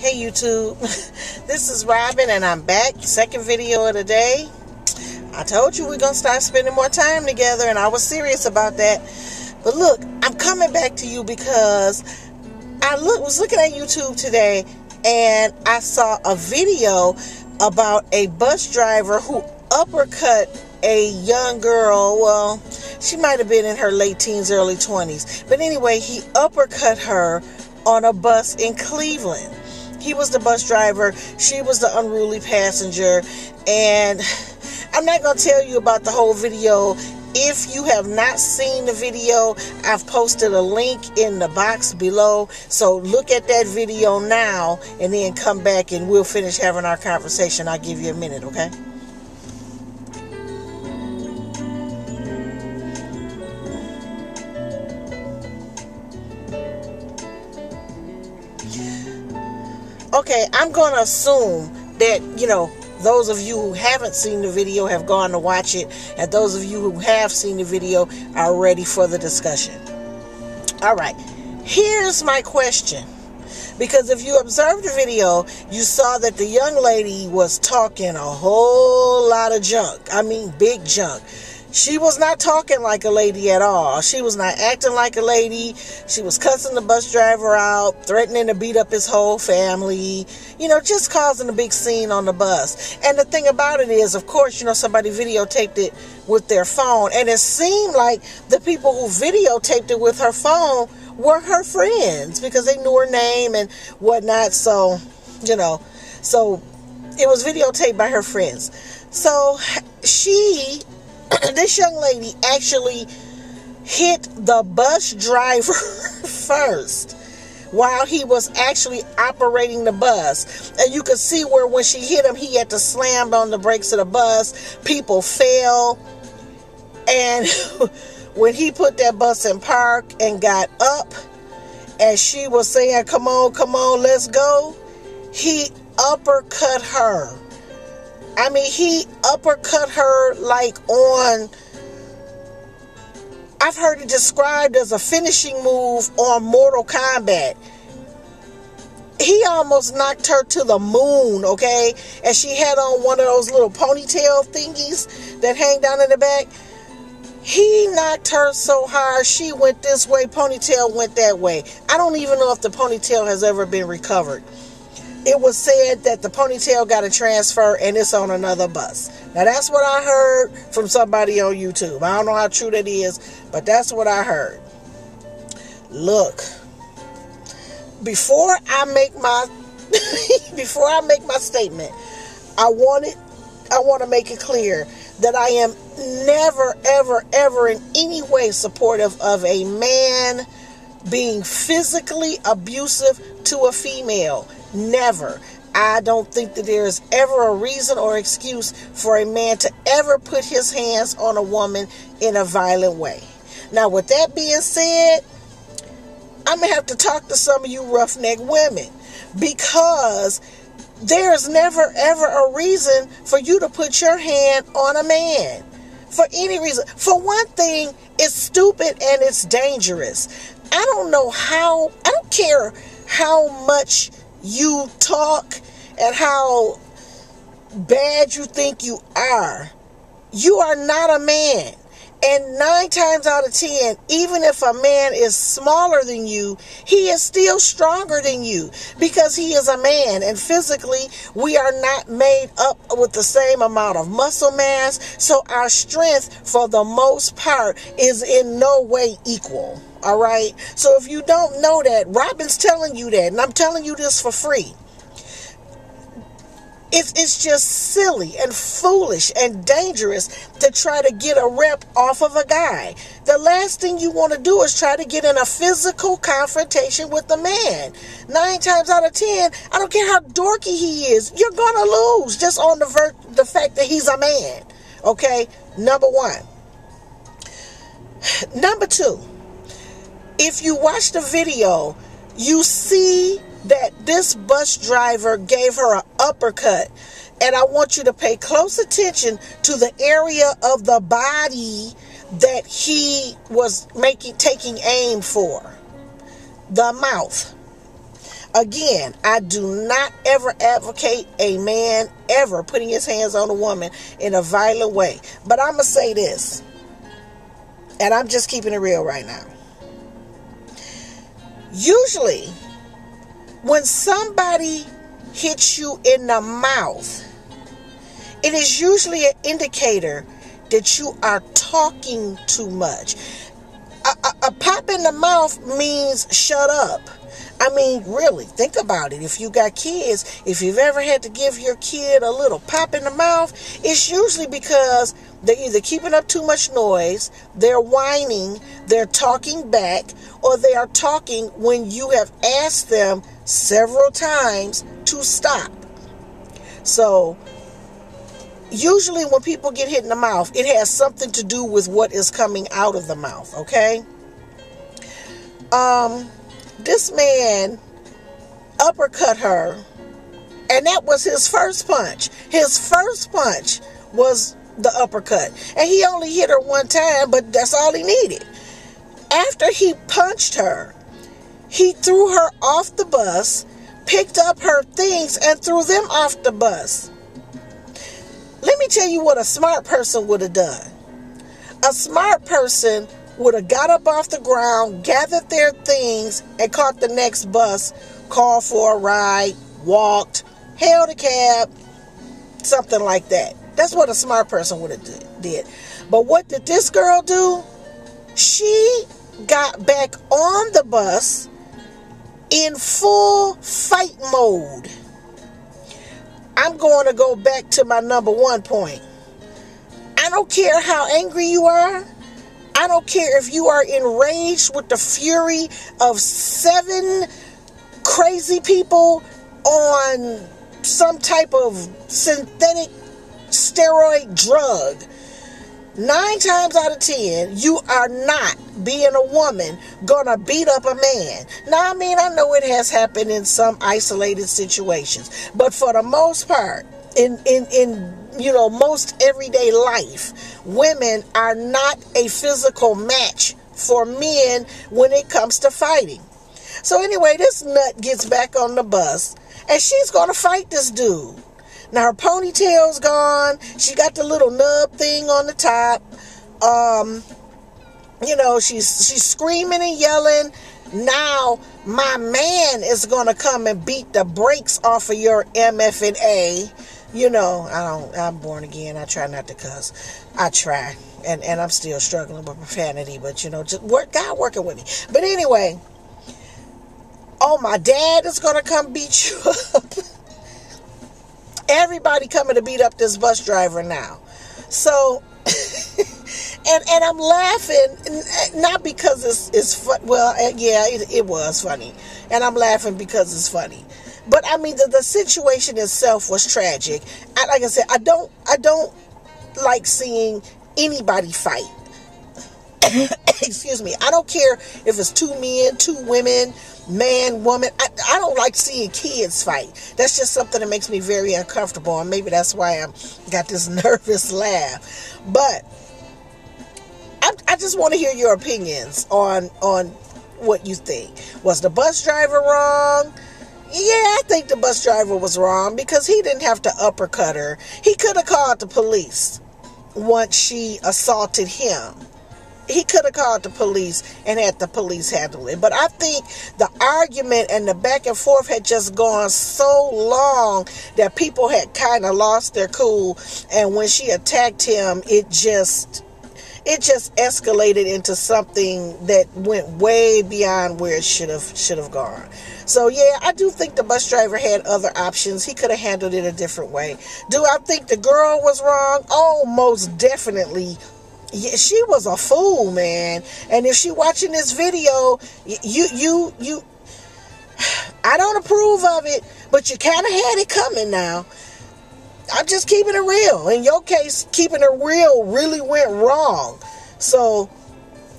Hey YouTube, this is Robin and I'm back. Second video of the day. I told you we're going to start spending more time together and I was serious about that. But look, I'm coming back to you because I was looking at YouTube today and I saw a video about a bus driver who uppercut a young girl. Well, she might have been in her late teens, early 20s. But anyway, he uppercut her on a bus in Cleveland. He was the bus driver. She was the unruly passenger. And I'm not going to tell you about the whole video. If you have not seen the video, I've posted a link in the box below. So look at that video now and then come back and we'll finish having our conversation. I'll give you a minute, okay? Okay, I'm going to assume that, those of you who haven't seen the video have gone to watch it, and those of you who have seen the video are ready for the discussion. All right, here's my question. Because if you observed the video, you saw that the young lady was talking a whole lot of junk. I mean, big junk. She was not talking like a lady at all. She was not acting like a lady. She was cussing the bus driver out, threatening to beat up his whole family, just causing a big scene on the bus. And the thing about it is, of course, somebody videotaped it with their phone. And it seemed like the people who videotaped it with her phone were her friends because they knew her name and whatnot. So, so it was videotaped by her friends. So this young lady actually hit the bus driver first while he was actually operating the bus. And you could see where when she hit him, he had to slam on the brakes of the bus. People fell. And when he put that bus in park and got up, and she was saying, come on, let's go, he uppercut her. I mean, he uppercut her like I've heard it described as a finishing move on Mortal Kombat. He almost knocked her to the moon, okay? And she had on one of those little ponytail thingies that hang down in the back. He knocked her so hard, she went this way, ponytail went that way. I don't even know if the ponytail has ever been recovered. It was said that the ponytail got a transfer and it's on another bus. Now, that's what I heard from somebody on YouTube. I don't know how true that is, but that's what I heard. Look, before I make my statement, I want to make it clear that I am never, ever, ever in any way supportive of a man being physically abusive to a female. Never. I don't think that there is ever a reason or excuse for a man to ever put his hands on a woman in a violent way. Now, with that being said, I'm going to have to talk to some of you roughneck women, because there's never ever a reason for you to put your hand on a man for any reason. For one thing, it's stupid and it's dangerous. I don't care how much you talk and how bad you think you are not a man. And 9 times out of 10, even if a man is smaller than you, he is still stronger than you because he is a man. And physically, we are not made up with the same amount of muscle mass. So our strength, for the most part, is in no way equal. All right. So if you don't know that, Robin's telling you that, and I'm telling you this for free. It's just silly and foolish and dangerous to try to get a rep off of a guy. The last thing you want to do is try to get in a physical confrontation with a man. 9 times out of 10, I don't care how dorky he is, you're going to lose just on the fact that he's a man. Okay? Number one. Number two, if you watch the video, you see that this bus driver gave her an uppercut. And I want you to pay close attention to the area of the body that he was taking aim for. The mouth. Again, I do not ever advocate a man ever putting his hands on a woman in a violent way. But I'm going to say this, and I'm just keeping it real right now. Usually, when somebody hits you in the mouth, it is usually an indicator that you are talking too much. A pop in the mouth means shut up. I mean, really, think about it. If you got kids, if you've ever had to give your kid a little pop in the mouth, it's usually because they're either keeping up too much noise, they're whining, they're talking back, or they are talking when you have asked them several times to stop. So, usually when people get hit in the mouth, it has something to do with what is coming out of the mouth, okay? This man uppercut her, and that was his first punch. His first punch was the uppercut. And he only hit her one time, but that's all he needed. After he punched her, he threw her off the bus, picked up her things, and threw them off the bus. Let me tell you what a smart person would have done. A smart person would have got up off the ground, gathered their things, and caught the next bus, called for a ride, walked, hailed a cab, something like that. That's what a smart person would have did. But what did this girl do? She got back on the bus in full fight mode. I'm going to go back to my number one point. I don't care how angry you are. I don't care if you are enraged with the fury of 7 crazy people on some type of synthetic steroid drug. 9 times out of 10, you are not, being a woman, gonna beat up a man. Now, I mean, I know it has happened in some isolated situations, but for the most part, in most everyday life, women are not a physical match for men when it comes to fighting. So anyway, this nut gets back on the bus, and she's gonna fight this dude. Now her ponytail's gone. She got the little nub thing on the top. She's screaming and yelling. Now my man is gonna come and beat the brakes off of your MF&A. I'm born again. I try not to cuss. I try, and I'm still struggling with profanity. But God working with me. But anyway, my dad is gonna come beat you up. Everybody coming to beat up this bus driver now. So, and I'm laughing, not because it's fun. Well, yeah, it was funny. And I'm laughing because it's funny. But I mean, the situation itself was tragic. Like I said, I don't like seeing anybody fight. Excuse me. I don't care if it's 2 men, 2 women, man, woman. I don't like seeing kids fight. That's just something that makes me very uncomfortable, and maybe that's why I got this nervous laugh. But I just want to hear your opinions on what you think. Was the bus driver wrong? Yeah, I think the bus driver was wrong because he didn't have to uppercut her. He could have called the police once she assaulted him. He could have called the police and had the police handle it. But I think the argument and the back and forth had just gone so long that people had kind of lost their cool. And when she attacked him, it just escalated into something that went way beyond where it should have gone. So yeah, I do think the bus driver had other options. He could have handled it a different way. Do I think the girl was wrong? Oh, most definitely. Yeah, she was a fool, man. And if she watching this video, you I don't approve of it, but you kind of had it coming now. I'm just keeping it real. In your case, keeping it real really went wrong. So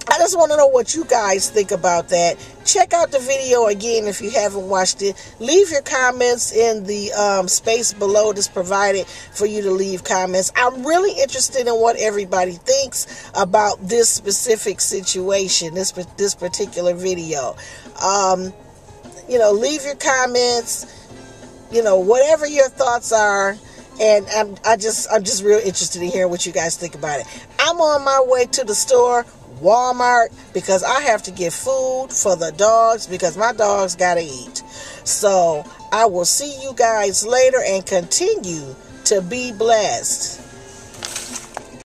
I just want to know what you guys think about that. Check out the video again if you haven't watched it. Leave your comments in the space below that's provided for you to leave comments. I'm really interested in what everybody thinks about this specific situation, this particular video. leave your comments, whatever your thoughts are. And I'm just real interested in hearing what you guys think about it. I'm on my way to the store, Walmart, because I have to get food for the dogs because my dogs gotta eat. So I will see you guys later and continue to be blessed.